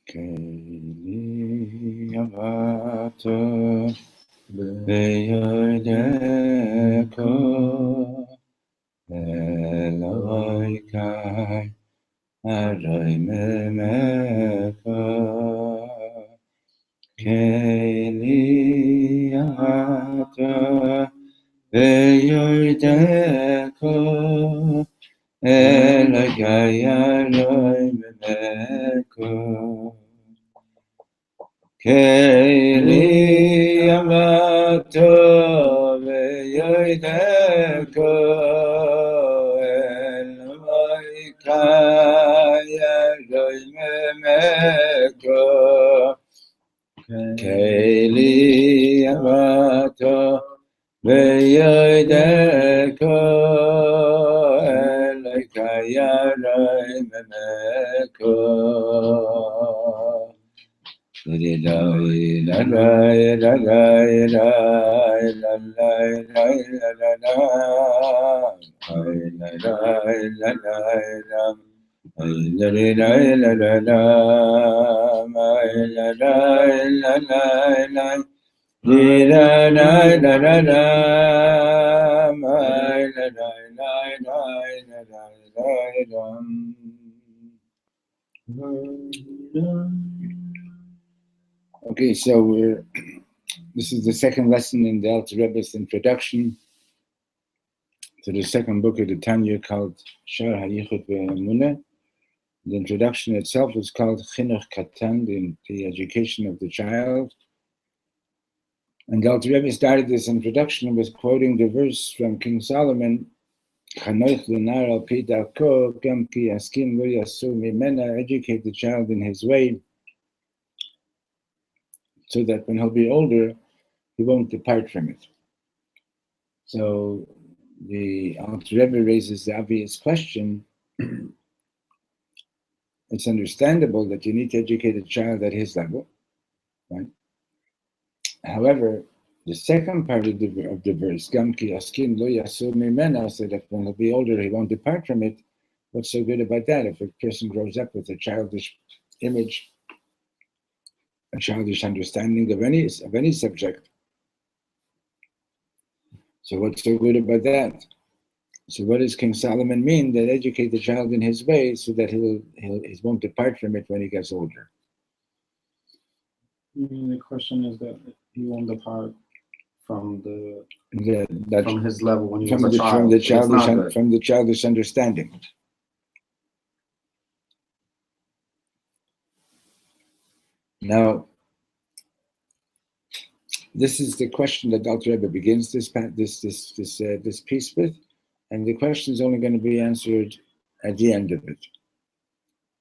Keli avato beyodeko Eloi kai aroi memeko Keli avato beyodeko Eloi kai aroi memeko Keli amato ve'yoideko Eloi kaya roimemeko Keli amato ve'yoideko Eloi kaya roimemeko La la la la la la la la Okay, so this is the second lesson in the Alter Rebbe's introduction to the second book of the Tanya called Shar HaYichud Ve'emunah. The introduction itself is called Chinuch Kattan, the education of the child. And the Alter Rebbe started this introduction with quoting the verse from King Solomon, Chanoich l'nar al p.2 gam ki askin lo yasu mimena, educate the child in his way, so that when he'll be older, he won't depart from it. So the Alter Rebbe raises the obvious question. It's understandable that you need to educate a child at his level, right? However, the second part of the verse, Gam ki askin lo yasu mimena, so that when he'll be older, he won't depart from it. What's so good about that? If a person grows up with a childish image, a childish understanding of any subject, so what's so good about that? So what does King Solomon mean that educate the child in his way so that he won't depart from it when he gets older? You mean the question is that he won't depart from from his level when he was a child? From the childish understanding. Now, this is the question that Alter Rebbe begins this piece with, and the question is only going to be answered at the end of it.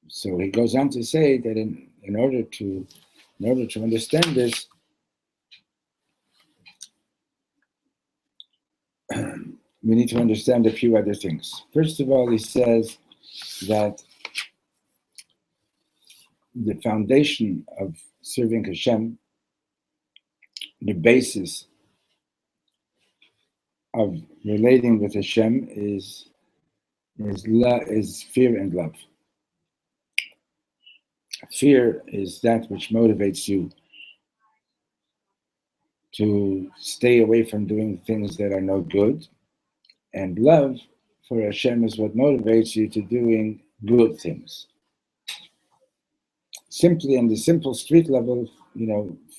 So he goes on to say that in order to understand this, we need to understand a few other things. First of all, he says that the foundation of serving Hashem, the basis of relating with Hashem is fear and love. Fear is that which motivates you to stay away from doing things that are no good, and love for Hashem is what motivates you to doing good things. Simply on the simple street level,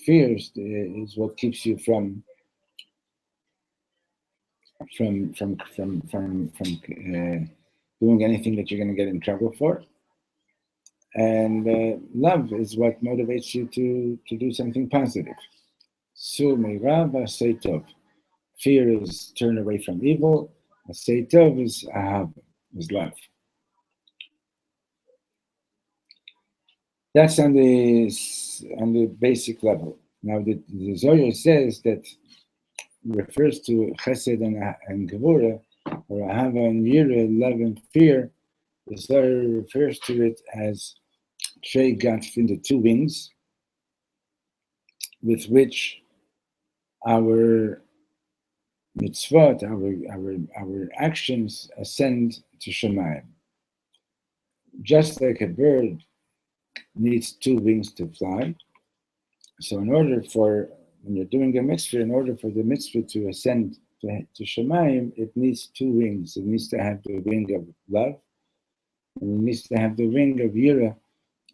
fear is what keeps you from doing anything that you're going to get in trouble for. And love is what motivates you to do something positive. Su meirav asei tov. Fear is turn away from evil. Asei tov is ahava, is love. That's on the basic level. Now the Zohar says that refers to chesed and gevura, or ahava and yira, love and fear. The Zohar refers to it as trei gat in the two wings, with which our mitzvot, our actions ascend to Shemayim. Just like a bird needs two wings to fly, so when you're doing a mitzvah, in order for the mitzvah to ascend to Shemayim, it needs two wings. It needs to have the wing of love, and it needs to have the wing of yira,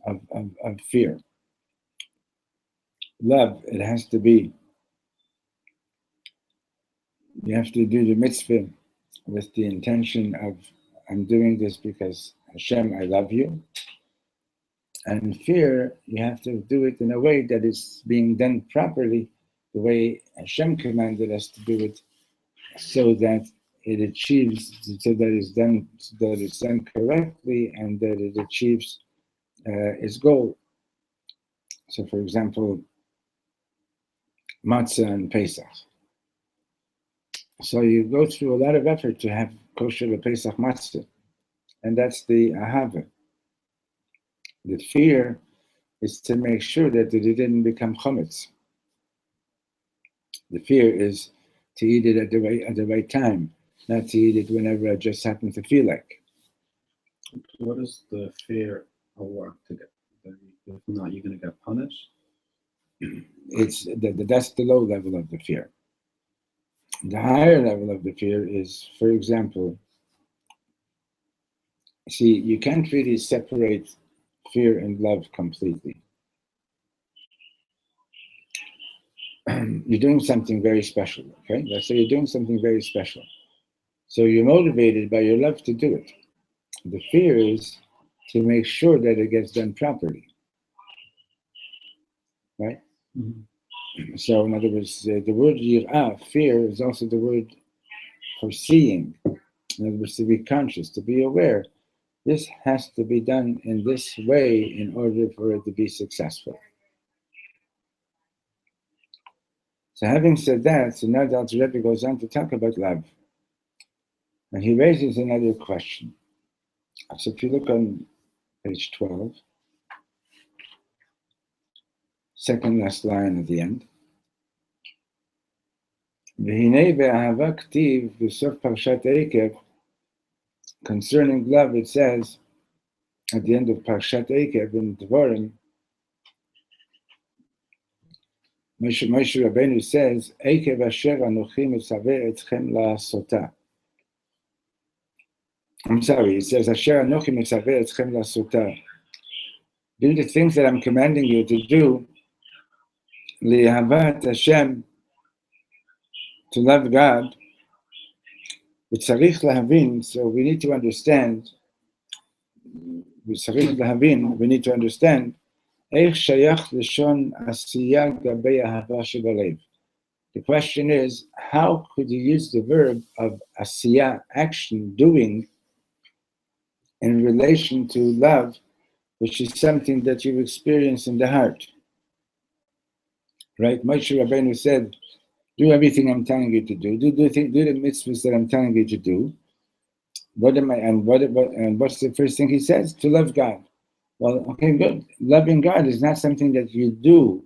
of fear. Love, it has to be, you have to do the mitzvah with the intention of, I'm doing this because Hashem, I love you. And fear, you have to do it in a way that is being done properly, the way Hashem commanded us to do it, so that it achieves, so that it's done correctly, and that it achieves its goal. So, for example, matzah and Pesach. So you go through a lot of effort to have kosher Pesach matzah, and that's the ahava. The fear is to make sure that it didn't become chometz. The fear is to eat it at the right time, not to eat it whenever I just happen to feel like. What is the fear of work to get? If not, you're going to get punished? That's the low level of the fear. The higher level of the fear is, for example, see, you can't really separate fear and love completely. You're doing something very special, okay? Let's say you're doing something very special. So you're motivated by your love to do it. The fear is to make sure that it gets done properly, right? Mm-hmm. So in other words, the word yirah, fear, is also the word for seeing. In other words, to be conscious, to be aware. This has to be done in this way in order for it to be successful. So having said that, so now the Alter Rebbe goes on to talk about love. And he raises another question. So if you look on page 12, second last line at the end. Concerning love, it says at the end of Parshat Eikev in Dvorim, Moshe Rabbeinu says, Eikev asher anochi metzaveh etchem la'asota. I'm sorry, it says, Asher anochi metzaveh etchem la'asota. Do the things that I'm commanding you to do, li'ahavat Hashem, to love God, v'tzarich lahavin, so we need to understand, איך שייך לשון עשייה גבי אהבה שבלב. The question is, how could you use the verb of asiya, action, doing, in relation to love, which is something that you experience in the heart? Right? Moshe Rabbeinu said, do everything I'm telling you to do. Do the mitzvahs that I'm telling you to do. What's the first thing he says? To love God. Well, okay, good. Loving God is not something that you do.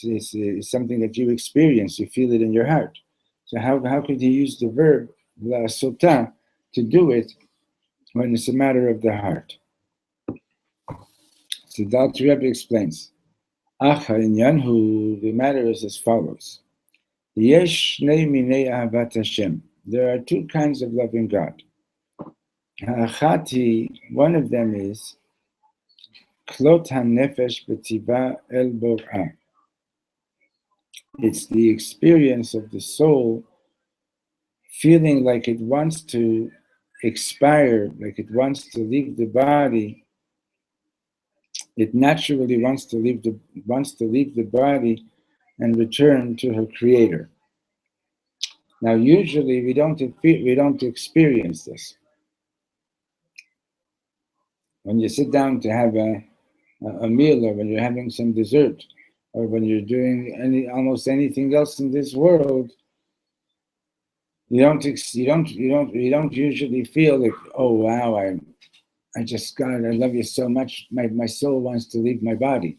It's something that you experience. You feel it in your heart. So how could you use the verb la sota to do it when it's a matter of the heart? So the Alter Rebbe explains. The matter is as follows. Yesh shnei minei ahavat Hashem. There are two kinds of loving God. Ha'achati, one of them is klot hanefesh b'tiva el bor'ah. It's the experience of the soul feeling like it wants to expire, like it wants to leave the body. It naturally wants to leave the body and return to her creator. Now, usually we don't experience this. When you sit down to have a meal, or when you're having some dessert, or when you're doing almost anything else in this world, you don't usually feel like, oh wow, I just God, I love you so much. My soul wants to leave my body.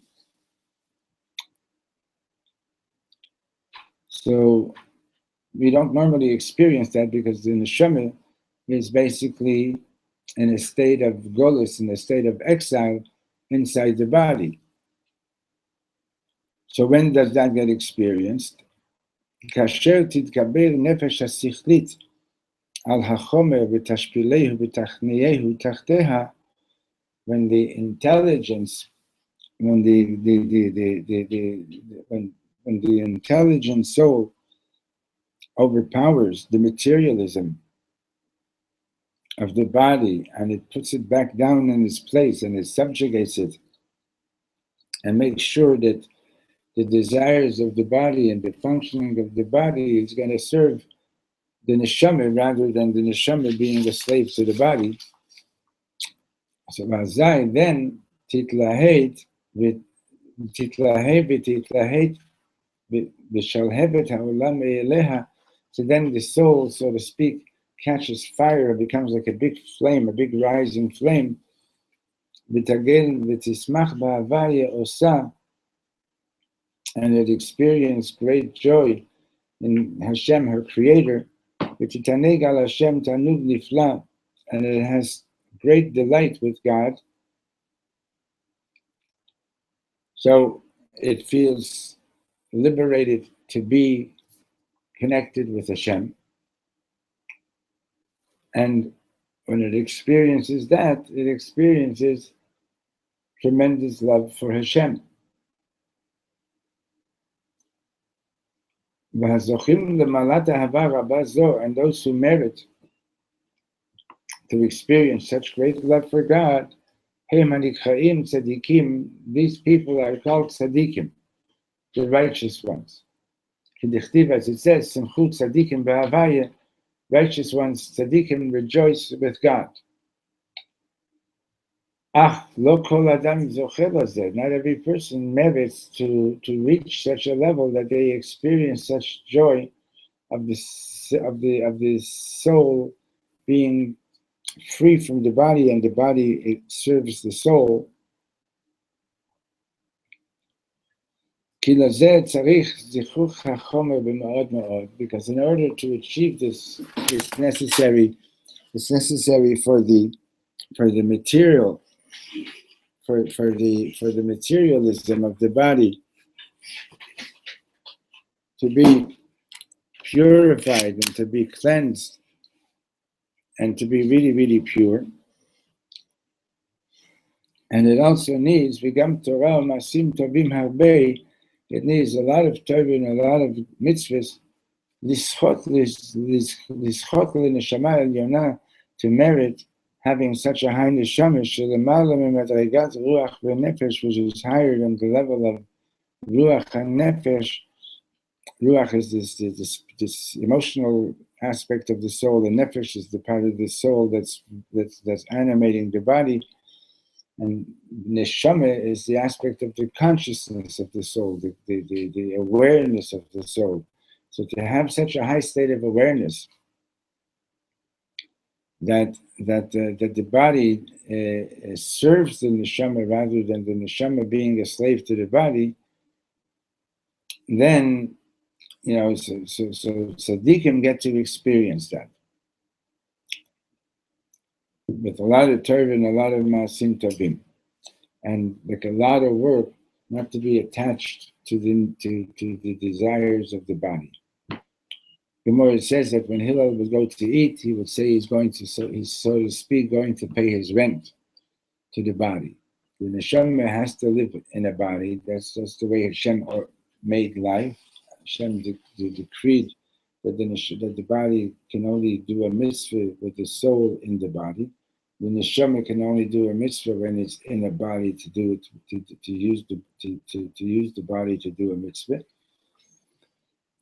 So we don't normally experience that because the neshama is basically in a state of golus, in a state of exile inside the body. So when does that get experienced? Kasher titkaber nefesh hasichlit al hachomer v'tashpilehu v'tachneyehu tachteha, when the intelligence, when the intelligent soul overpowers the materialism of the body and it puts it back down in its place and it subjugates it and makes sure that the desires of the body and the functioning of the body is going to serve the neshama rather than the neshama being a slave to the body. So then titlahet v'shalhevet ha'olam eleha. So then the soul, so to speak, catches fire, becomes like a big flame, a big rising flame. V'tagel v'tismach ba'avaya osa, and it experienced great joy in Hashem, her creator. V'titaneg al Hashem tanug nifla, and it has great delight with God. So it feels liberated to be connected with Hashem. And when it experiences that, it experiences tremendous love for Hashem. And those who merit to experience such great love for God, these people are called tzaddikim, the righteous ones. As it says, righteous ones, tzaddikim, rejoice with God. Not every person merits to reach such a level that they experience such joy of the soul being free from the body, and the body, it serves the soul. Because in order to achieve this, it's necessary for the material, for the materialism of the body to be purified and to be cleansed and to be really, really pure. And it also needs Vigam Torah Masim Tovim Harbei. It needs a lot of Torah and a lot of mitzvahs, Lischot l'neshama elyon, to merit having such a high neshama, shelemala memadregat ruach v'nefesh, which is higher than the level of ruach and nefesh. Ruach is this emotional aspect of the soul, and nefesh is the part of the soul that's animating the body. And neshama is the aspect of the consciousness of the soul, the awareness of the soul. So to have such a high state of awareness that the body serves the neshama rather than the neshama being a slave to the body, then so tzaddikim get to experience that with a lot of Torah and a lot of maasim tovim, and like a lot of work, not to be attached to the desires of the body. The more it says that when Hillel would go to eat, he would say he's so to speak, going to pay his rent to the body. The neshama has to live in a body. That's just the way Hashem made life. Hashem decreed that the body can only do a mitzvah with the soul in the body. The neshama can only do a mitzvah when it's in a body to do it, to use the body to do a mitzvah.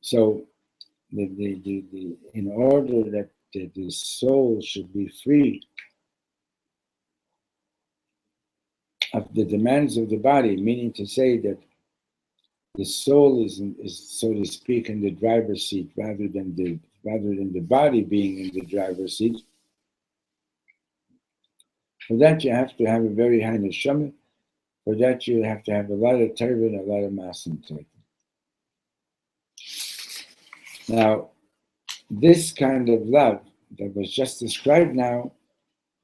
So, in order that the soul should be free of the demands of the body, meaning to say that the soul is so to speak in the driver's seat rather than the body being in the driver's seat. For that you have to have a very high neshama. For that you have to have a lot of Torah and a lot of maasim tovim. Now, this kind of love that was just described now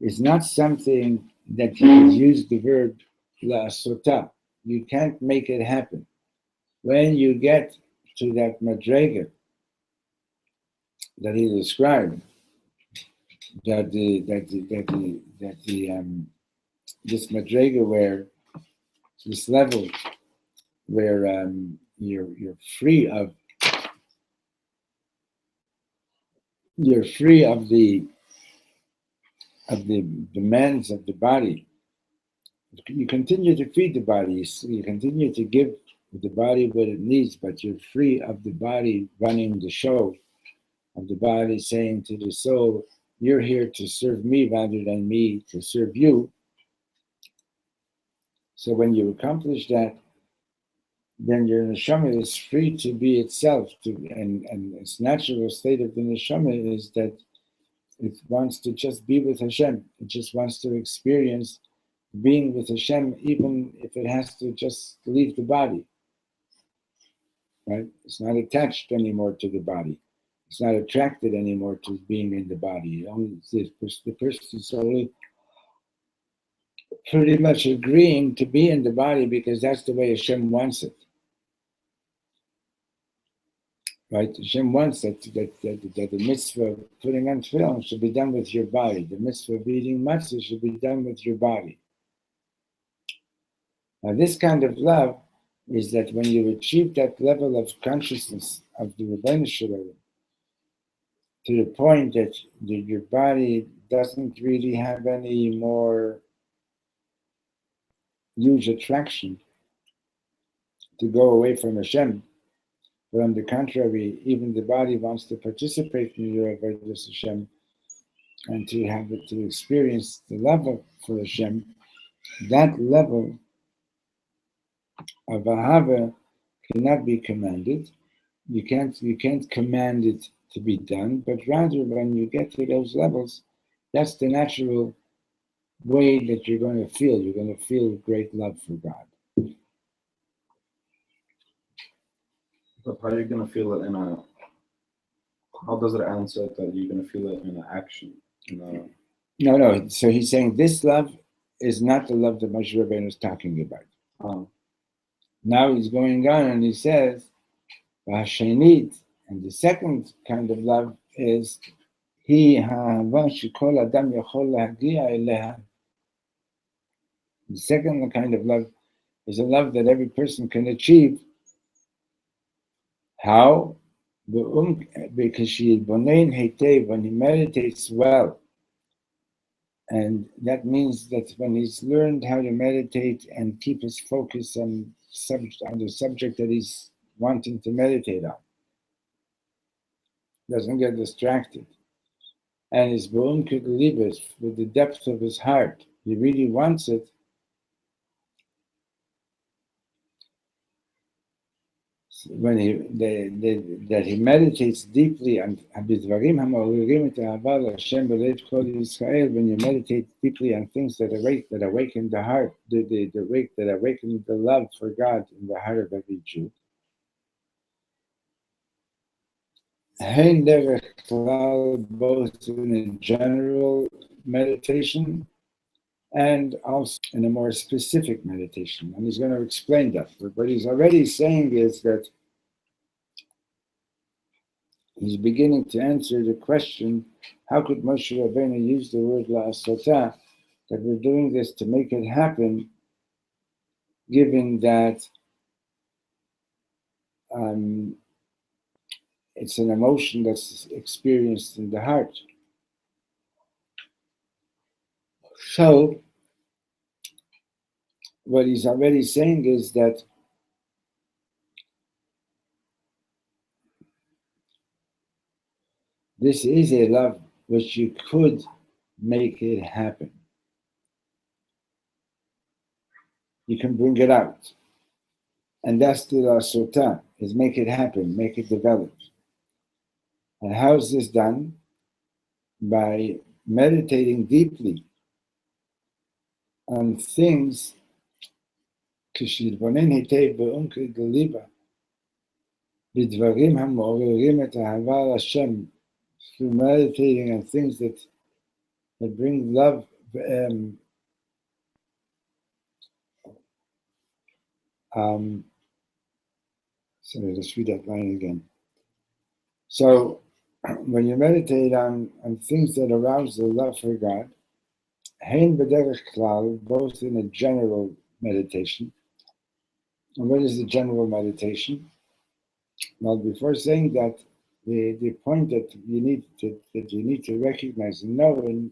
is not something that you could use the verb la'asota. You can't make it happen. When you get to that madrega that he described, this madrega where this level where you're free of the demands of the body. You continue to feed the body, you continue to give the body what it needs, but you're free of the body running the show, of the body saying to the soul, you're here to serve me rather than me to serve you. So when you accomplish that, then your neshama is free to be itself, and its natural state of the neshama is that it wants to just be with Hashem. It just wants to experience being with Hashem, even if it has to just leave the body. Right? It's not attached anymore to the body. It's not attracted anymore to being in the body. The person is only pretty much agreeing to be in the body because that's the way Hashem wants it. Right? Hashem wants that the mitzvah of putting on tefillin should be done with your body. The mitzvah of eating matzah should be done with your body. Now, this kind of love is that when you achieve that level of consciousness of the Rebbeinu Shalom, to the point that your body doesn't really have any more huge attraction to go away from Hashem, but on the contrary, even the body wants to participate in your avodas Hashem and to have it, to experience the love for Hashem. That level of ahava cannot be commanded. You can't command it to be done, but rather when you get to those levels, that's the natural way that you're going to feel. You're going to feel great love for God. But how are you going to feel it how does it answer that you're going to feel it in an action? No. So he's saying this love is not the love that Moshe Rabbeinu is talking about. Now he's going on and he says, V'hashenit, and the second kind of love is Hi ha'ava shekol adam yachol lahagia eleha. The second kind of love is a love that every person can achieve. How? Because when he meditates well, and that means that when he's learned how to meditate and keep his focus on the subject that he's wanting to meditate on, doesn't get distracted, and his be'umkid libes, with the depth of his heart, he really wants it. When he meditates deeply on bidvarim ha'ma'oririm et ahava l'Hashem b'lev kol Yisrael, when you meditate deeply on things that awaken the heart, that awaken the love for God in the heart of every Jew. Hein derech klal, both in a general meditation and also in a more specific meditation. And he's going to explain that. But what he's already saying is that he's beginning to answer the question, how could Moshe Rabbeinu use the word la'asota, that we're doing this to make it happen, given that it's an emotion that's experienced in the heart. So, what he's already saying is that this is a love which you could make it happen. You can bring it out. And that's the la'asota, is make it happen, make it develop. And how is this done? By meditating deeply on things כשיתבונן היטב בעומק הליבה בדברים המעוררים את האהבה להשם through meditating on things that bring love. Sorry, let's read that line again. So, when you meditate on things that arouse the love for God, hein b'derech klal, both in a general meditation. And what is the general meditation? Well, before saying that, the point that you need to recognize and know in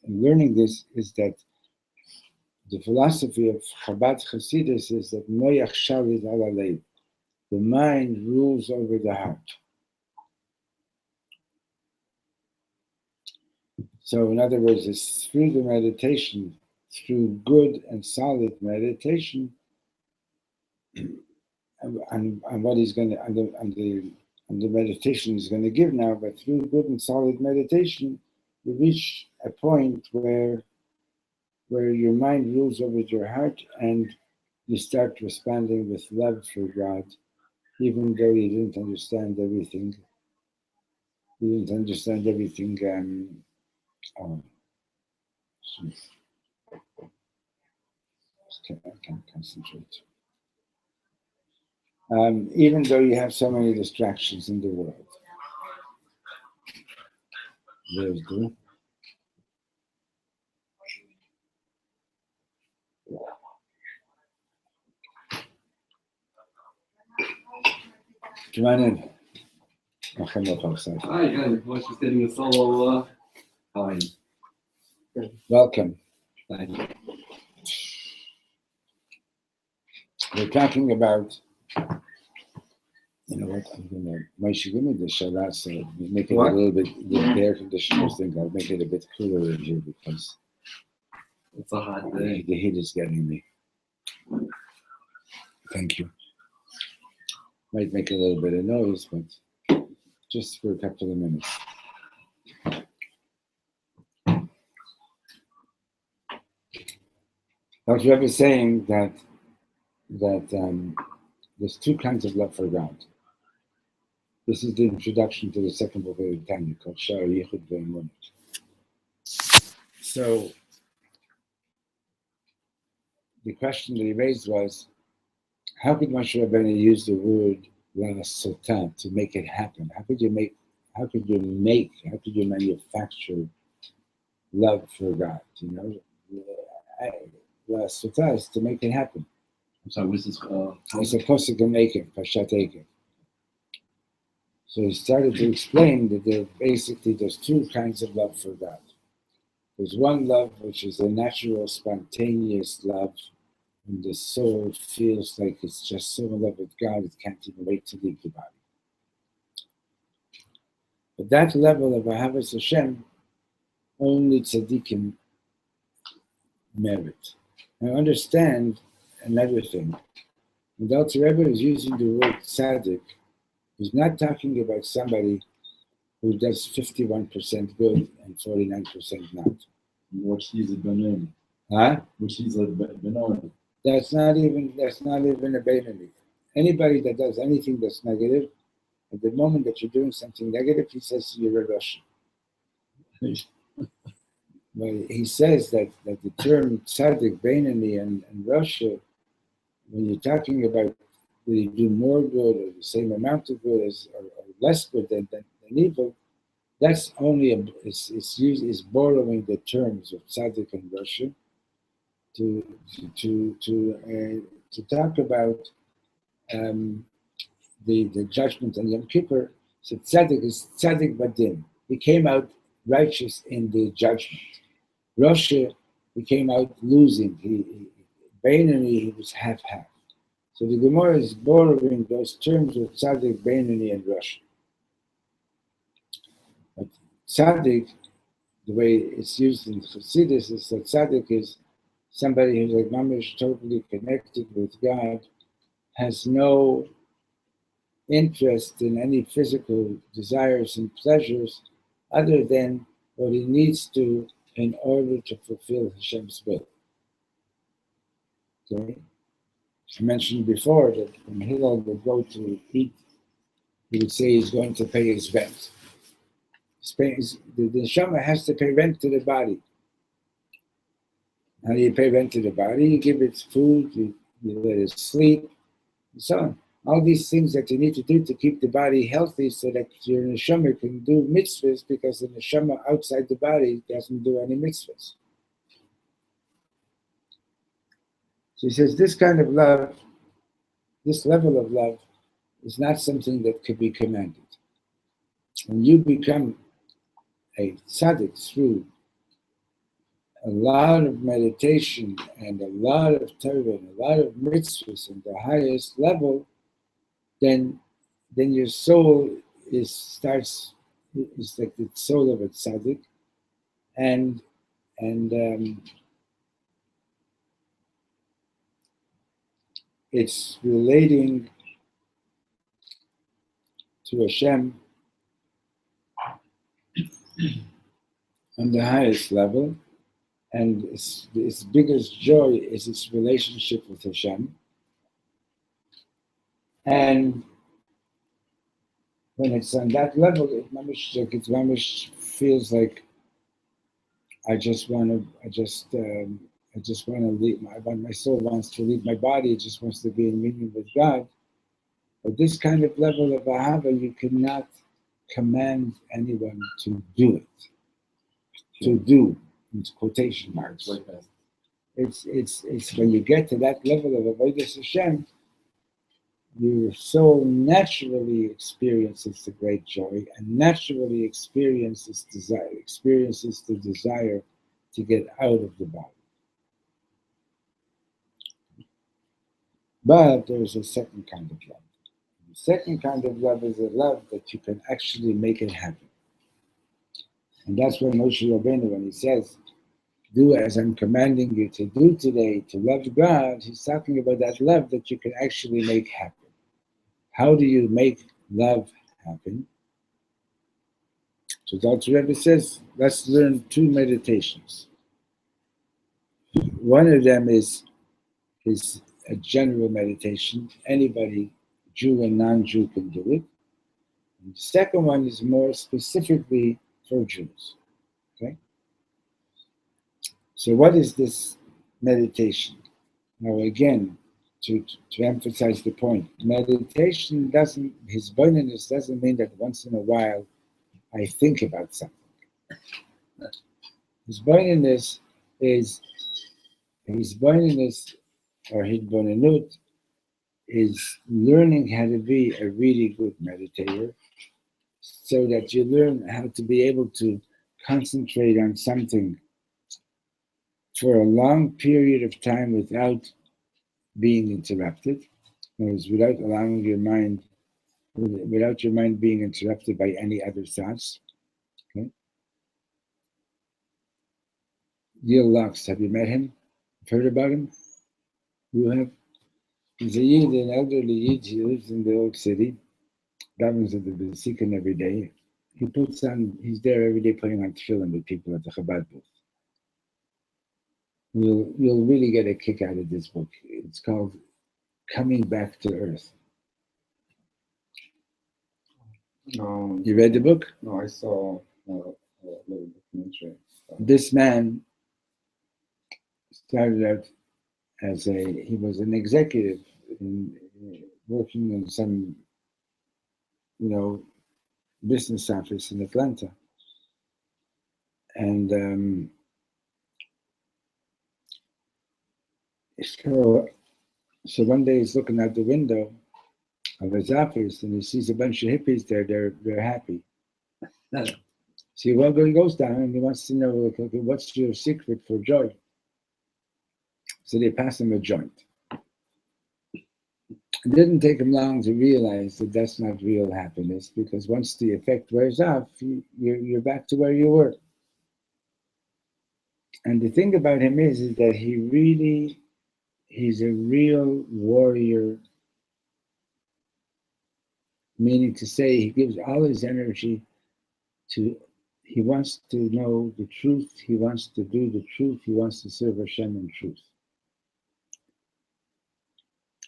learning this is that the philosophy of Chabad Hasidus is that moyach shalit al halev, the mind rules over the heart. So, in other words, it's through the meditation, through good and solid meditation, and what he's going to, and the meditation is going to give now. But through good and solid meditation, you reach a point where your mind rules over your heart, and you start responding with love for God, even though you didn't understand everything. You didn't understand everything. I can't concentrate. Even though you have so many distractions in the world. There's the. Come on in. Hi, good. What's just getting a solo? Hi. Welcome. Thank you. We're talking about, you know what, I'm going to, Moshe, give me the shalat, so make it a little bit, the air conditioner thing, I'll make it a bit cooler in here because it's a hot day. The heat is getting me. Thank you. Might make a little bit of noise, but just for a couple of minutes. Dr. Rebbe is saying that there's two kinds of love for God. This is the introduction to the second book of the Tanya called Shar Yichud Ve'emunah. So the question that he raised was, how could Moshe Rabbeinu use the word la sota to make it happen? How could you manufacture love for God? You know, la sota is to make it happen. I'm sorry, what's this? It's a posuk in Ekev, Pashat Ekev. So he started to explain that there's two kinds of love for God. There's one love which is a natural, spontaneous love, and the soul feels like it's just so in love with God, it can't even wait to leave the body. But that level of Ahavas Hashem, only tzaddikim merit. Now understand another thing. When the Alter Rebbe is using the word tzaddik, he's not talking about somebody who does 51% good and 49% not. Which he's a Benoni. Huh? Which he's a Benoni. That's not even a Benoni. Anybody that does anything that's negative, at the moment that you're doing something negative, he says you're a Russian. But he says that the term tzaddik, Benoni, and Russia, when you're talking about whether you do more good or the same amount of good as or less good than evil, that's only it's borrowing the terms of tzaddik and Russia to talk about the judgment on Yom Kippur. So tzaddik is tzaddik badin. He came out righteous in the judgment. Russia, he came out losing. He was half-half. So the Gemara is borrowing those terms of tzaddik, Benoni, and Russia. But tzaddik, the way it's used in Chassidus, is that tzaddik is somebody who's like mamish, totally connected with God, has no interest in any physical desires and pleasures other than what he needs to in order to fulfill Hashem's will. Okay? I mentioned before that when Hillel would go to eat, he would say he's going to pay his rent. The neshama has to pay rent to the body. How do you pay rent to the body? You give it food, you let it sleep, and so on. All these things that you need to do to keep the body healthy so that your neshama can do mitzvahs, because the neshama outside the body doesn't do any mitzvahs. So he says this kind of love, this level of love, is not something that could be commanded. When you become a tzaddik through a lot of meditation and a lot of Torah and a lot of mitzvahs in the highest level, then your soul is like the soul of a tzaddik, and it's relating to Hashem on the highest level, and its biggest joy is its relationship with Hashem. And when it's on that level, it feels like I just want to leave. My soul wants to leave my body. It just wants to be in union with God. But this kind of level of ahava, you cannot command anyone to do it. To do, it's quotation marks. It's when you get to that level of avodas Hashem, your soul naturally experiences the great joy and naturally experiences the desire to get out of the body. But there's a second kind of love. The second kind of love is a love that you can actually make it happen. And that's what Moshe Rabbeinu, when he says, do as I'm commanding you to do today, to love God, he's talking about that love that you can actually make happen. How do you make love happen? So Dr. Rebbe says, let's learn 2 meditations. One of them is a general meditation. Anybody, Jew and non-Jew, can do it. And the second one is more specifically for Jews. Okay? So what is this meditation? Now again, to emphasize the point, meditation his bonus doesn't mean that once in a while I think about something. His bonus or hidbonenut is learning how to be a really good meditator, so that you learn how to be able to concentrate on something for a long period of time without being interrupted. In other words, without your mind being interrupted by any other thoughts. Okay? Gil Lux, have you met him? Heard about him? You have? He's a Yid, an elderly Yid. He lives in the old city. Davens at the Besikin every day. He's there every day putting on tefillin with people at the Chabad booth. You'll really get a kick out of this book. It's called Coming Back to Earth. You read the book? No, I saw a little documentary. This man started out he was an executive working in some, business office in Atlanta. And so one day he's looking out the window of his office and he sees a bunch of hippies there. They're happy. So he goes down and he wants to know, okay, what's your secret for joy? So they pass him a joint. It didn't take him long to realize that that's not real happiness, because once the effect wears off, you're back to where you were. And the thing about him is that he's a real warrior, meaning to say he gives all his energy he wants to know the truth, he wants to do the truth, he wants to serve Hashem in truth.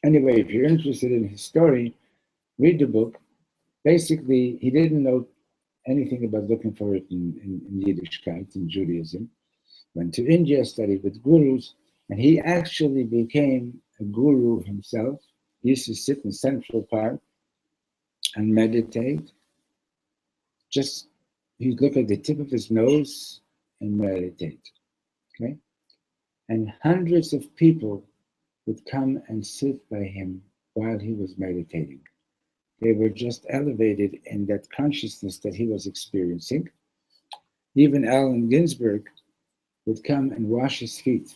Anyway, if you're interested in his story, read the book. Basically, he didn't know anything about looking for it in Yiddishkeit, in Judaism. Went to India, studied with gurus, and he actually became a guru himself. He used to sit in Central Park and meditate. Just he'd look at the tip of his nose and meditate. Okay? And hundreds of people would come and sit by him while he was meditating. They were just elevated in that consciousness that he was experiencing. Even Allen Ginsberg would come and wash his feet.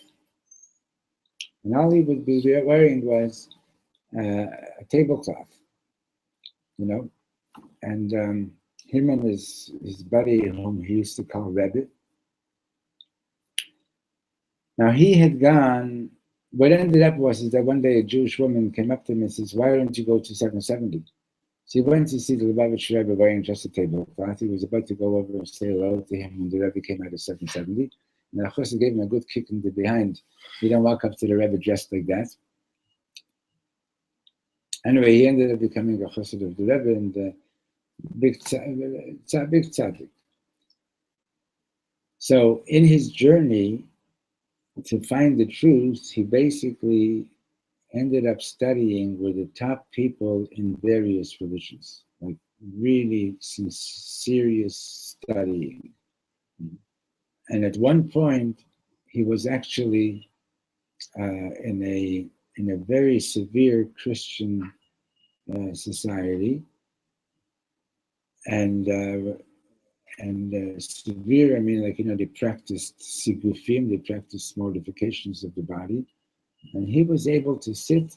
And all he would be wearing was a tablecloth, and him and his buddy, whom he used to call Rebbe. Now he had gone, what ended up was that one day a Jewish woman came up to him and says, why don't you go to 770? So he went to see the Lubavitch Rebbe wearing just a tablecloth. He was about to go over and say hello to him when the Rebbe came out of 770. And of course, he gave him a good kick in the behind. You don't walk up to the Rebbe dressed like that. Anyway, he ended up becoming a chassid of the Rebbe and big tzaddik. So in his journey to find the truth, he basically ended up studying with the top people in various religions, like really some serious studying. And at one point, he was actually in a very severe Christian society, and severe, I mean, like, they practiced sigufim, they practiced mortifications of the body, and he was able to sit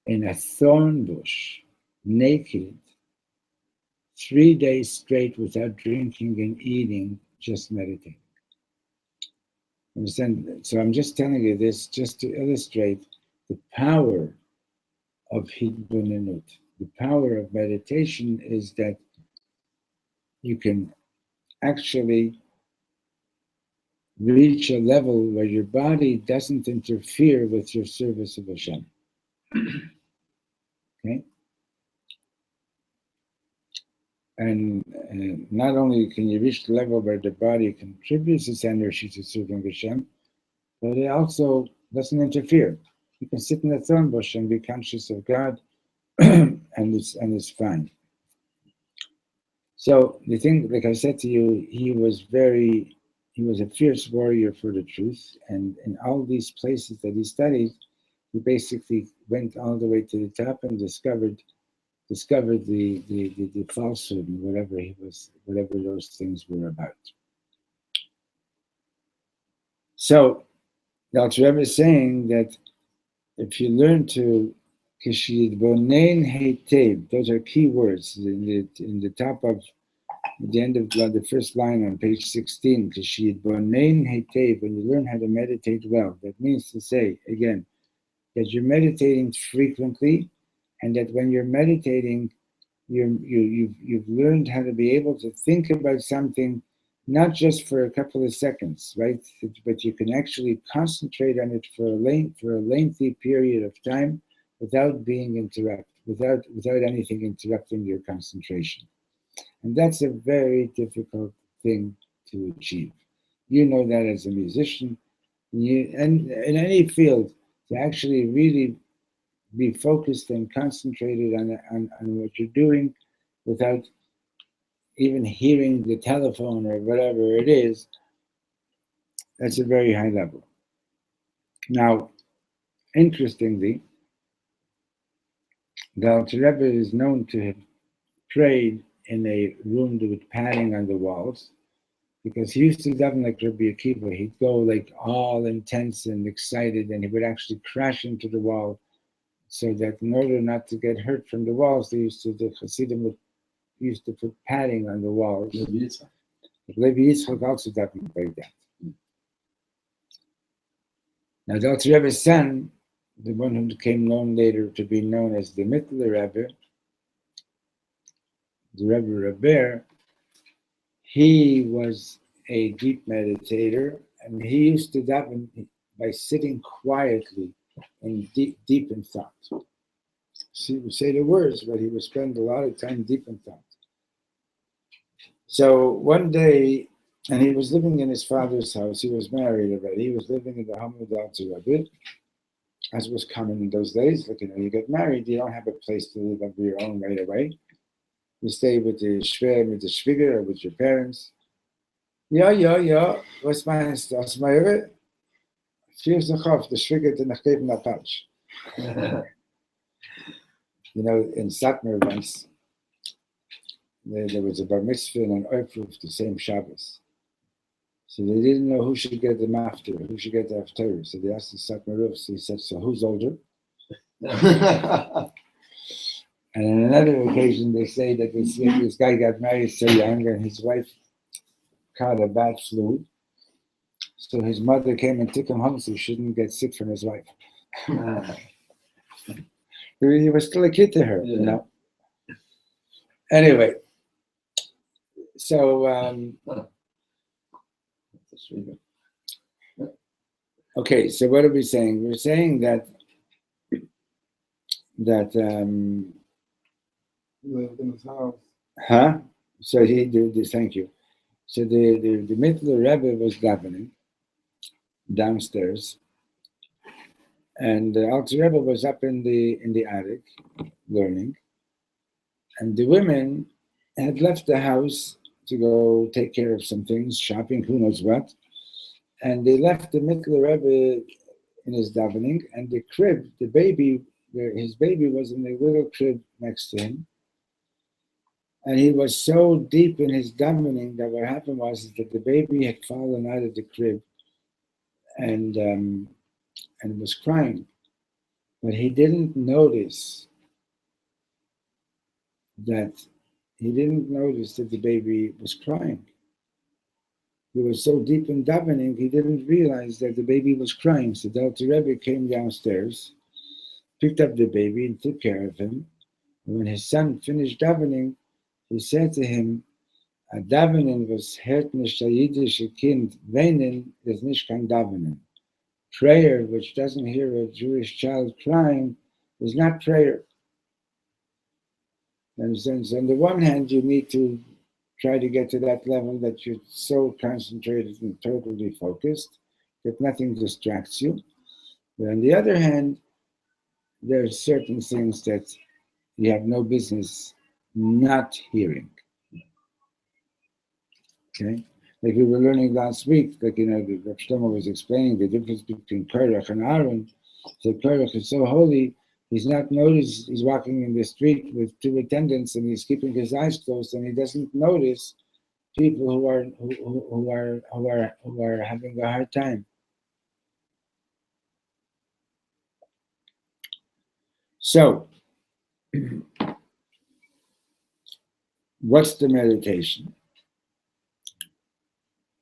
in a thorn bush, naked, 3 days straight without drinking and eating, just meditating. Understand? So I'm just telling you this just to illustrate the power of Hidbunenut. The power of meditation is that you can actually reach a level where your body doesn't interfere with your service of Hashem. Okay? And not only can you reach the level where the body contributes its energy to serving Hashem, but it also doesn't interfere. You can sit in a thorn bush and be conscious of God, and it's fine. So the thing, like I said to you, he was a fierce warrior for the truth, and in all these places that he studied, he basically went all the way to the top and discovered the falsehood and whatever those things were about. So the Alter Rebbe is saying that if you learn to kishidbonein heitev, those are key words in the top of the end of the first line on page 16, kishidbonein heitev, when you learn how to meditate well, that means to say again that you're meditating frequently, and that when you're meditating, you've learned how to be able to think about something, not just for a couple of seconds, right? But you can actually concentrate on it for a lengthy period of time without being interrupted, without anything interrupting your concentration. And that's a very difficult thing to achieve. You know that as a musician, and in any field, to actually really be focused and concentrated on what you're doing without even hearing the telephone or whatever it is, that's a very high level. Now, interestingly, the Alter Rebbe is known to have prayed in a room with padding on the walls, because he used to daven like Rabbi Akiva. He'd go like all intense and excited, and he would actually crash into the wall, so that in order not to get hurt from the walls, the Hasidim used to put padding on the walls. Levi Yitzchak also davened like that. Now, the Alter Rebbe's son, the one who became known later to be known as the Mittler Rebbe, the Rebbe Reber, he was a deep meditator, and he used to daven by sitting quietly and deep in thought. So he would say the words, but he would spend a lot of time deep in thought. So one day, and he was living in his father's house. He was married already. He was living in the home of the Alter Rebbe, as was common in those days. Like, you get married, you don't have a place to live of your own right away. You stay with the shver, with the shviger, or with your parents. Ja. Was meinst du? Was meine? Vier Zachof, the shviger to nachgeben na patch. In Satmar once, there was a bar mitzvah and an oifruf the same Shabbos. So they didn't know who should get the maftir, who should get the haftarah. So they asked the Satmar. So he said, so who's older? And on another occasion, they say that this guy got married so young and his wife caught a bad flu. So his mother came and took him home so he shouldn't get sick from his wife. He was still a kid to her, Anyway, so okay, so what are we saying? We're saying that lived in his house. So he did this. Thank you. So the Mittler Rebbe was davening downstairs, and the Alter Rebbe was up in the attic learning, and the women had left the house to go take care of some things, shopping, who knows what, and they left the Mittler Rebbe in his davening, and the crib, the baby, his baby was in a little crib next to him. And he was so deep in his davening that what happened was that the baby had fallen out of the crib and was crying. But he didn't notice that the baby was crying. He was so deep in davening, he didn't realize that the baby was crying. So the Alter Rebbe came downstairs, picked up the baby and took care of him. And when his son finished davening, he said to him, a davening was hört nicht a jüdische Kind, weinen is nicht kein davening. Prayer, which doesn't hear a Jewish child crying, is not prayer. And so on the one hand, you need to try to get to that level that you're so concentrated and totally focused that nothing distracts you. But on the other hand, there are certain things that you have no business not hearing. Okay? Like we were learning last week, the Rav Shlomo was explaining the difference between Korach and Aaron. So Korach is so holy, he's not noticed, he's walking in the street with two attendants and he's keeping his eyes closed and he doesn't notice people who are having a hard time. So, what's the meditation?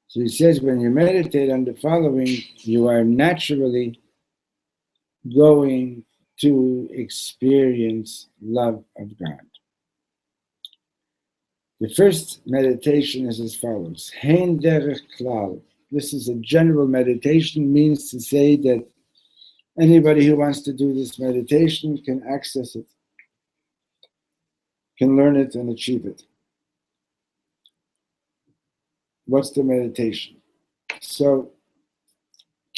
So he says when you meditate on the following, you are naturally going to experience love of God. The first meditation is as follows. Hein derech klal. This is a general meditation, means to say that anybody who wants to do this meditation can access it, can learn it and achieve it. What's the meditation? So,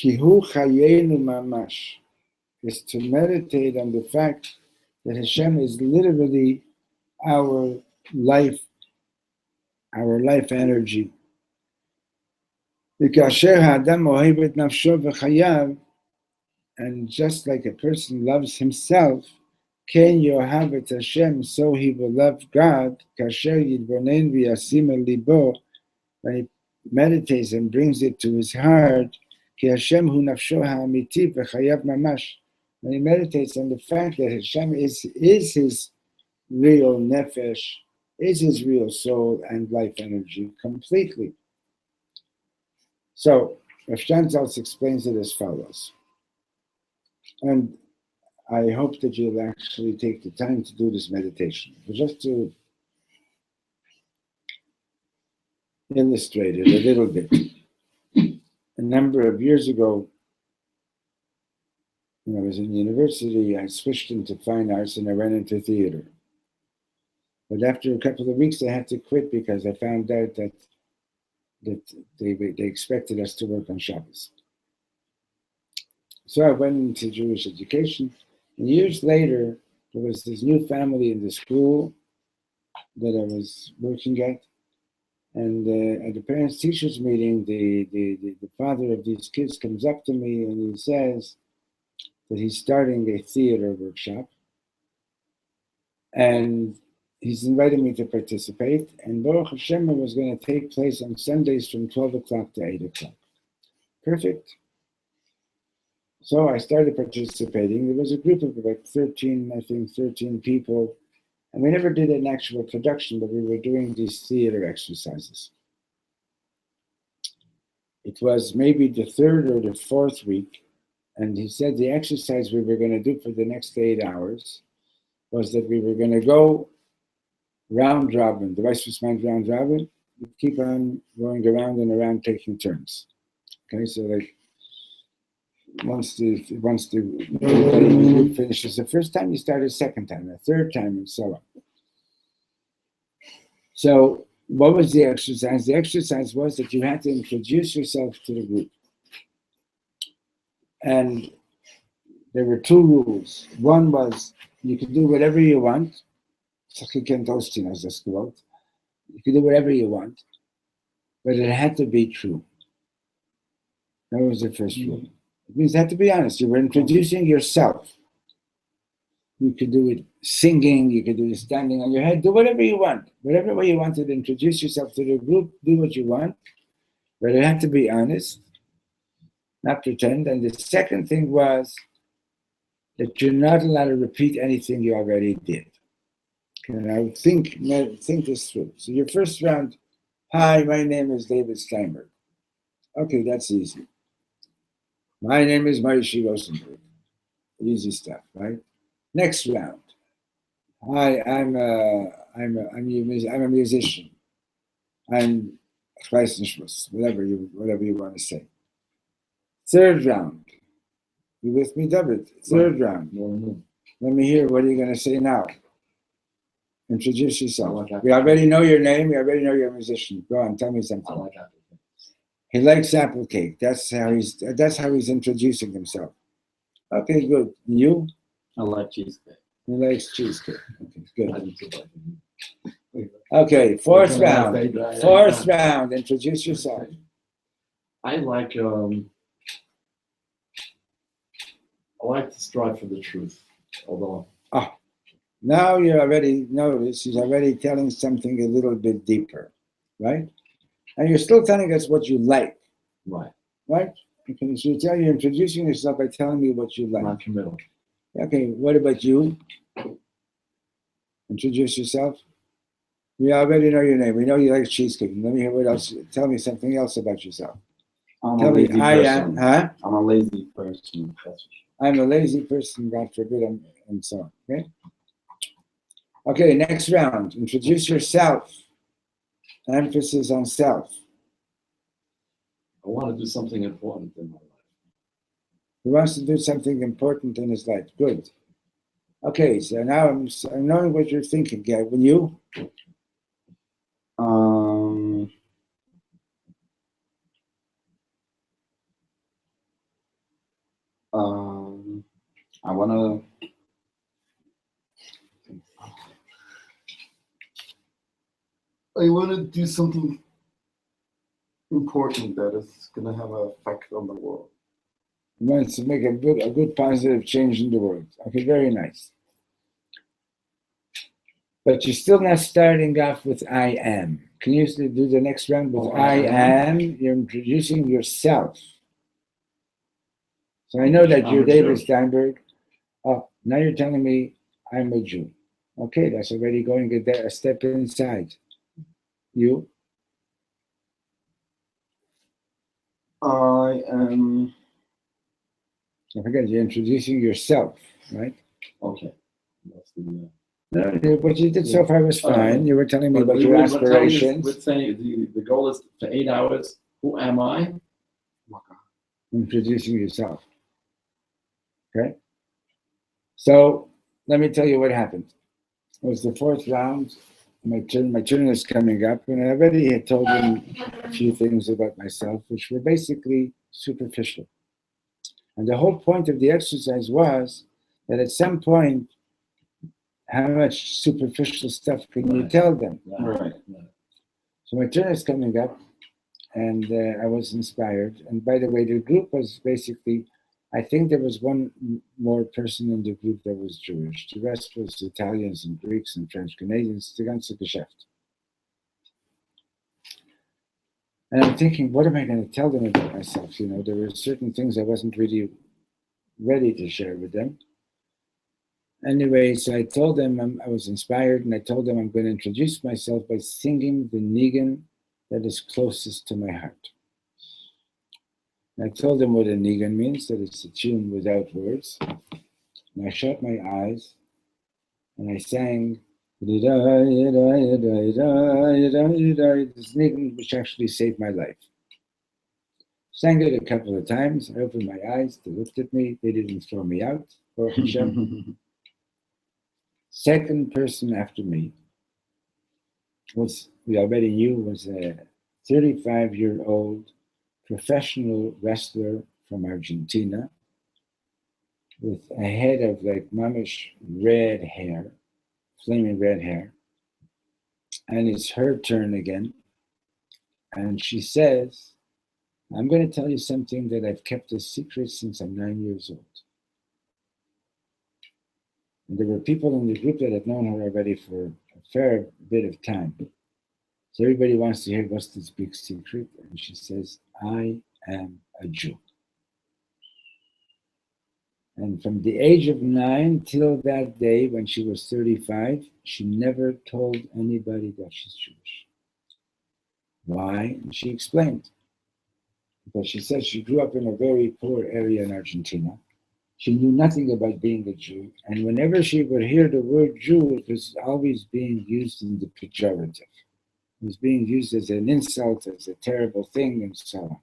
kihu chayenu mamash is to meditate on the fact that Hashem is literally our life energy. And just like a person loves himself, Ken yohavet Hashem, so he will love God. Kasher yidbonen v'yasim el libo, when he meditates and brings it to his heart. Ki Hashem hu nafsho ha'amiti v'chayav mamash. When he meditates on the fact that Hashem is his real nefesh, is his real soul and life energy completely. So Rav Shtanzaltz explains it as follows. And I hope that you'll actually take the time to do this meditation. But just to illustrate it a little bit. A number of years ago, when I was in university, I switched into fine arts and I went into theater. But after a couple of weeks, I had to quit because I found out that they expected us to work on Shabbos. So I went into Jewish education. And years later, there was this new family in the school that I was working at. And at the parents-teachers meeting, the father of these kids comes up to me and he says that he's starting a theater workshop. And he's invited me to participate. And Baruch Hashem was going to take place on Sundays from 12 o'clock to 8 o'clock. Perfect. So I started participating. There was a group of about 13 people. And we never did an actual production, but we were doing these theater exercises. It was maybe the third or the fourth week. And he said the exercise we were going to do for the next 8 hours was that we were going to go round robin. The vice was mind round robin. We keep on going around and around taking turns. Okay, so like once the group finishes the first time, you start a second time, a third time, and so on. So what was the exercise? The exercise was that you had to introduce yourself to the group. And there were 2 rules. One was you could do whatever you want. You could do whatever you want, but it had to be true. That was the first rule. It means you had to be honest. You were introducing yourself. You could do it singing, you could do it standing on your head, do whatever you want. Whatever way you wanted to introduce yourself to the group, do what you want, but it had to be honest, not pretend. And the second thing was that you're not allowed to repeat anything you already did. And I would think this through. So your first round, hi, my name is David Steinberg. Okay, that's easy. My name is Moshe Rosenberg. Easy stuff, right? Next round. Hi, I'm a musician. I'm whatever you want to say. Third round. You with me, David? Third round. Let me hear. What are you going to say now? Introduce yourself. We already know your name. We already know you're a musician. Go on, tell me something. I like apple cake. He likes apple cake. That's how he's introducing himself. Okay, good. And you? I like cheesecake. He likes cheesecake. Okay, good. Okay, fourth round. Introduce yourself. I like to strive for the truth. Although now you already notice he's already telling something a little bit deeper, right? And you're still telling us what you like. Right. Right? You're introducing yourself by telling me what you like. Not committal. Okay, what about you? Introduce yourself. We already know your name. We know you like cheesecake. Let me hear what else. Tell me something else about yourself. I'm a lazy person. I'm a lazy person. I'm a lazy person, God forbid, and so on. Okay? Okay, next round. Introduce yourself. Emphasis on self. I want to do something important in my life. He wants to do something important in his life. Good. Okay, so now I'm knowing what you're thinking, Gavin. When you? I want to do something important that is going to have an effect on the world. He wants to make a good positive change in the world. Okay, very nice. But you're still not starting off with I am. Can you do the next round with I am? You're introducing yourself. So I know that you're David Steinberg. Oh, now you're telling me I'm a Jew. Okay, that's already going a step inside. You? I am. Don't forget, you're introducing yourself, right? Okay. No, what you did so far was fine. You were telling me about your aspirations. We're saying the goal is for 8 hours. Who am I? Introducing yourself. Okay? So let me tell you what happened. It was the fourth round, my turn is coming up, and I already had told him a few things about myself, which were basically superficial. And the whole point of the exercise was that at some point, how much superficial stuff can you tell them? Right. So my turn is coming up, and I was inspired. And by the way, the group was basically, I think there was one more person in the group that was Jewish. The rest was Italians and Greeks and French Canadians, the ganze Geschäft. And I'm thinking, what am I going to tell them about myself? You know, there were certain things I wasn't really ready to share with them. Anyway, so I told them I was inspired, and I told them I'm going to introduce myself by singing the nigun that is closest to my heart. And I told them what a nigun means, that it's a tune without words. And I shut my eyes, and I sang this nigun, which actually saved my life. Sang it a couple of times. I opened my eyes. They looked at me. They didn't throw me out. Second person after me was, we already knew, was a 35-year-old professional wrestler from Argentina with a head of like mamish red hair, flaming red hair. And it's her turn again. And she says, I'm going to tell you something that I've kept a secret since I'm 9 years old. And there were people in the group that had known her already for a fair bit of time. So everybody wants to hear what's this big secret. And she says, I am a Jew. And from the age of 9 till that day, when she was 35, she never told anybody that she's Jewish. Why? And she explained. Because she said she grew up in a very poor area in Argentina. She knew nothing about being a Jew. And whenever she would hear the word Jew, it was always being used in the pejorative. It was being used as an insult, as a terrible thing, and so on.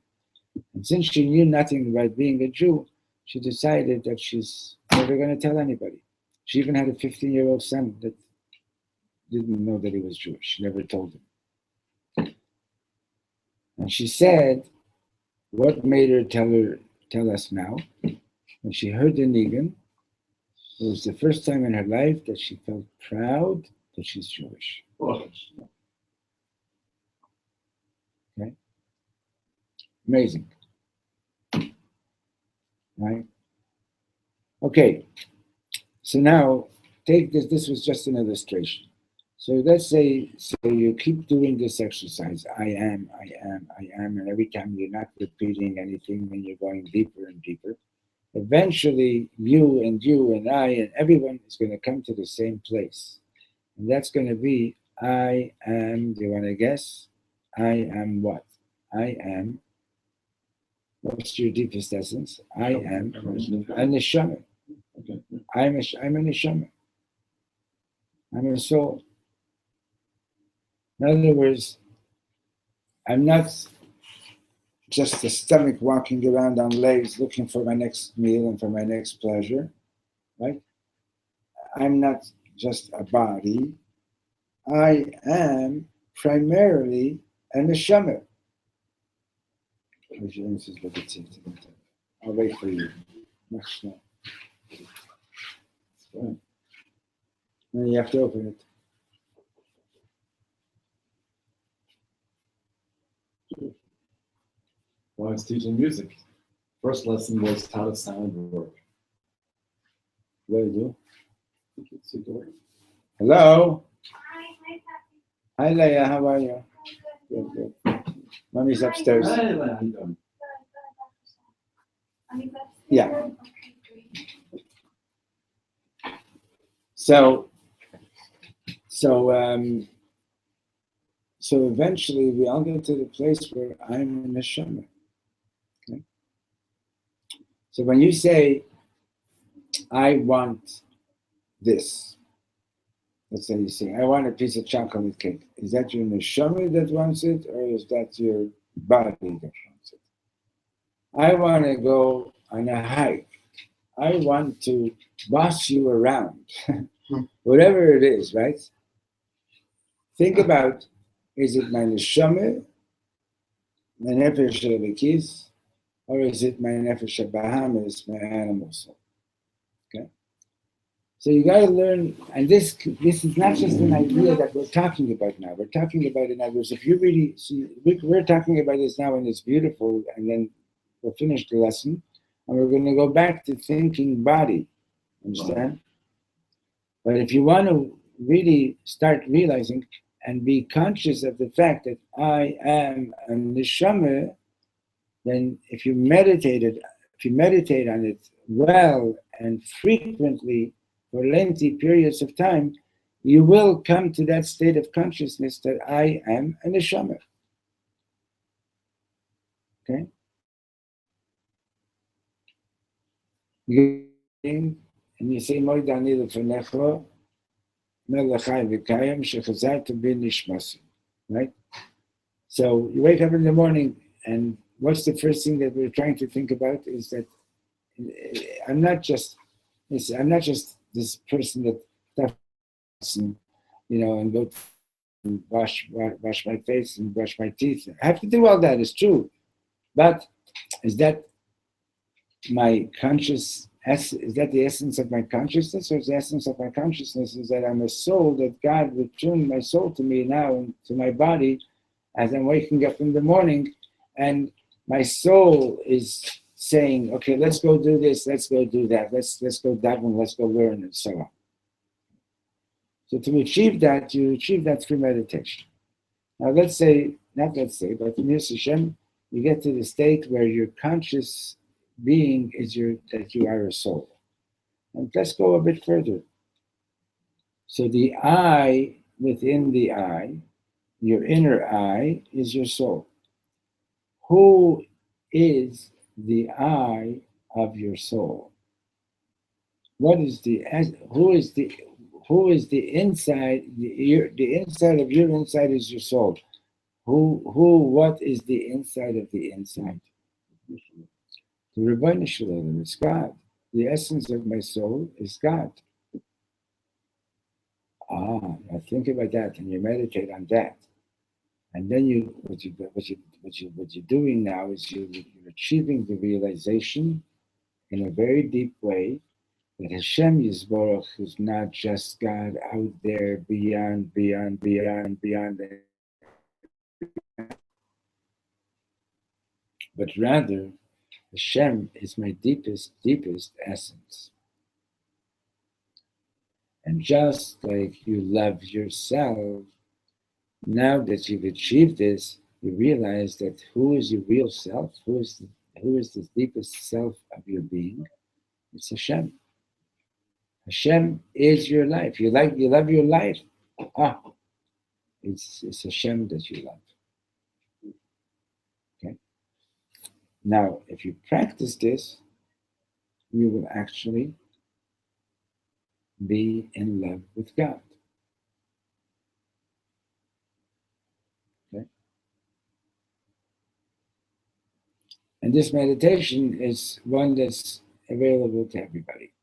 And since she knew nothing about being a Jew, she decided that she's never going to tell anybody. She even had a 15-year-old son that didn't know that he was Jewish. She never told him. And she said, what made her tell us now? When she heard the nigun, it was the first time in her life that she felt proud that she's Jewish. Okay? Amazing. Right? Okay. So now, take this. This was just an illustration. So let's say, so you keep doing this exercise. I am, and every time you're not repeating anything, and you're going deeper and deeper. Eventually, you and I and everyone is going to come to the same place. And that's going to be, I am, do you want to guess? I am what? I am, what's your deepest essence? I am a neshama. I'm a neshama. I'm a soul. In other words, I'm not just a stomach walking around on legs looking for my next meal and for my next pleasure, right? I'm not just a body. I am primarily a neshama. I'll wait for you. Then you have to open it. Well, I was teaching music. First lesson was how to sound work. What do you do? Hello? Hi, Leia. How are you? Good. Mommy's upstairs. Hi, Leia. How you doing? Yeah. So eventually we all get to the place where I'm a neshama. Okay? So when you say, I want this, let's say you say, I want a piece of chocolate cake. Is that your neshama that wants it, or is that your body that wants it? I want to go on a hike. I want to boss you around. Whatever it is, right? Think about, is it my neshama, my nefesh elikis, or is it my nefesh bahamis, my animal soul? Okay. So you got to learn, and this is not just an idea that we're talking about now. We're talking about it in other words. If you really see, we're talking about this now, and it's beautiful, and then we'll finish the lesson, and we're going to go back to thinking body. Understand? But if you want to really start realizing and be conscious of the fact that I am a neshama, then if you meditate on it well and frequently for lengthy periods of time, you will come to that state of consciousness that I am a neshama. Okay? And you say, Moidani lefanecho, melachai v'kayim, shechazartu bin nishmasi. Right? So you wake up in the morning, and what's the first thing that we're trying to think about is that I'm not just this person that does, and go and wash my face and brush my teeth. I have to do all that. It's true, but is that my conscious? Is that the essence of my consciousness, or is the essence of my consciousness is that I'm a soul, that God returned my soul to me now and to my body as I'm waking up in the morning, and my soul is saying, okay, let's go do this, let's go do that, let's go daven, let's go learn, and so on. So to achieve that, you achieve that through meditation. Now not let's say, but in Yis Hashem, you get to the state where your conscious being is that you are a soul. And let's go a bit further. So the I within the I, your inner I, is your soul. Who is the I of your soul? What is who is the inside? The inside of your inside is your soul. What is the inside of the inside? The Rebbeinu Shalom is God. The essence of my soul is God. Now think about that, and you meditate on that, and then what you're doing now is you're achieving the realization in a very deep way that Hashem Yisborach is not just God out there beyond, but rather Hashem is my deepest essence. And just like you love yourself, now that you've achieved this, you realize that who is your real self? Who is the deepest self of your being? It's Hashem. Hashem is your life. You love your life. It's Hashem that you love. Okay. Now, if you practice this, you will actually be in love with God. Okay. And this meditation is one that's available to everybody.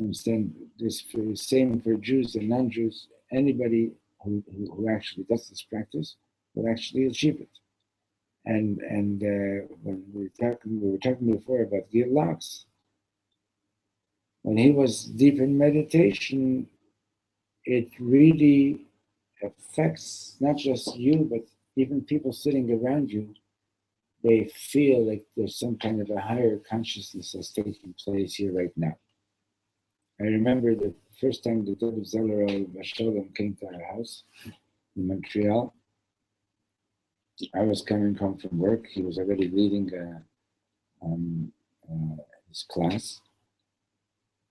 Understand this same for Jews and non-Jews. Anybody who actually does this practice will actually achieve it. And when we were talking before about Gil Laux, when he was deep in meditation, it really affects not just you, but even people sitting around you. They feel like there's some kind of a higher consciousness that's taking place here right now. I remember the first time the Dov Zeller Basholem came to our house in Montreal. I was coming home from work. He was already leading his class.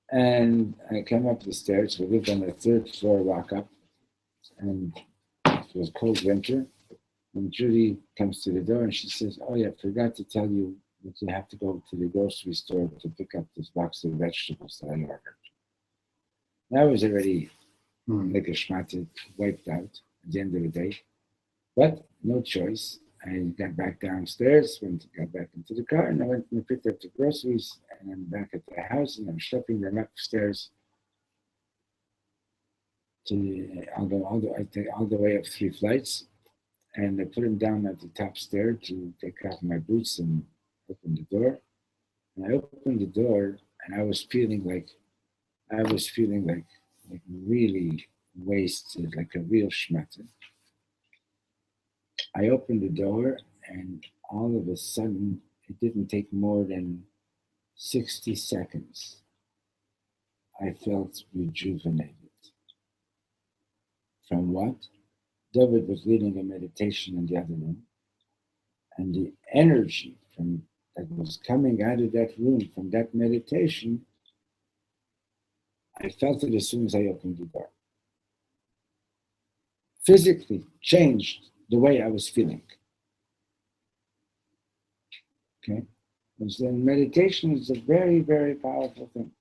And I came up the stairs. We lived on the third floor walk up. And it was cold winter. And Judy comes to the door and she says, oh yeah, I forgot to tell you that you have to go to the grocery store to pick up this box of vegetables that I ordered. And I was already like a schmatted, wiped out at the end of the day. But no choice. I got back downstairs, got back into the car, and I went and picked up the groceries, and I'm back at the house, and I'm schlepping them upstairs I'll go I take all the way up 3 flights, and I put him down at the top stair to take off my boots and open the door. And I opened the door, and I was feeling like really wasted, like a real schmetter. I opened the door, and all of a sudden, it didn't take more than 60 seconds. I felt rejuvenated. From what? David was leading a meditation in the other room, and the energy that was coming out of that room from that meditation, I felt it as soon as I opened the door. Physically changed the way I was feeling. Okay? And so meditation is a very, very powerful thing.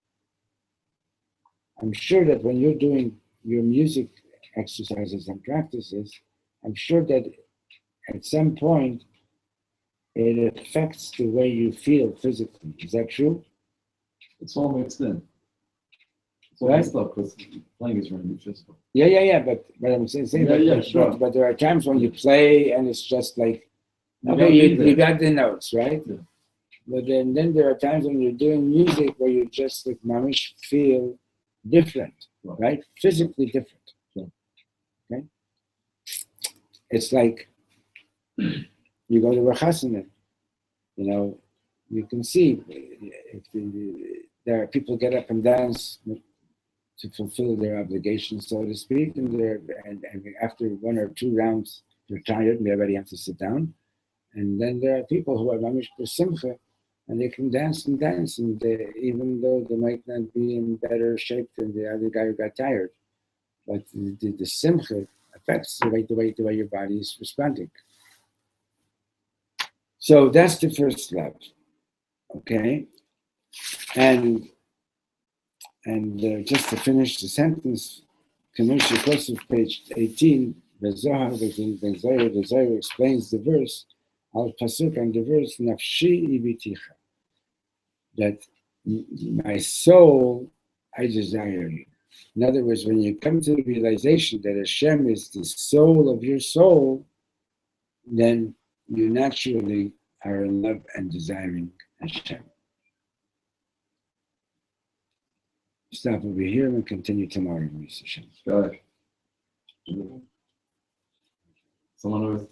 I'm sure that when you're doing your music exercises and practices, I'm sure that at some point it affects the way you feel physically. Is that true? It's all mixed in. It's all Right? mixed up because playing is really physical. Yeah. But I'm saying, sure. But there are times when you play and it's just like, okay, you got the notes, right? Yeah. But then there are times when you're doing music where you just like mamish feel different, right? Physically different. Okay? It's like you go to a chasana, you can see there are people get up and dance to fulfill their obligations, so to speak, and after 1 or 2 rounds, they're tired and they already have to sit down. And then there are people who are mamish b'simcha, and they can dance, and even though they might not be in better shape than the other guy who got tired, but the simcha affects the way your body is responding. So that's the first level, okay? And just to finish the sentence, Chinuch Kattan, page 18, the Zohar explains the verse, al pasuk and the verse, nafshi ibiticha, that my soul, I desire you. In other words, when you come to the realization that Hashem is the soul of your soul, then you naturally are in love and desiring Hashem. Stop over here and continue tomorrow, Mr. Hashem. Got it. Someone was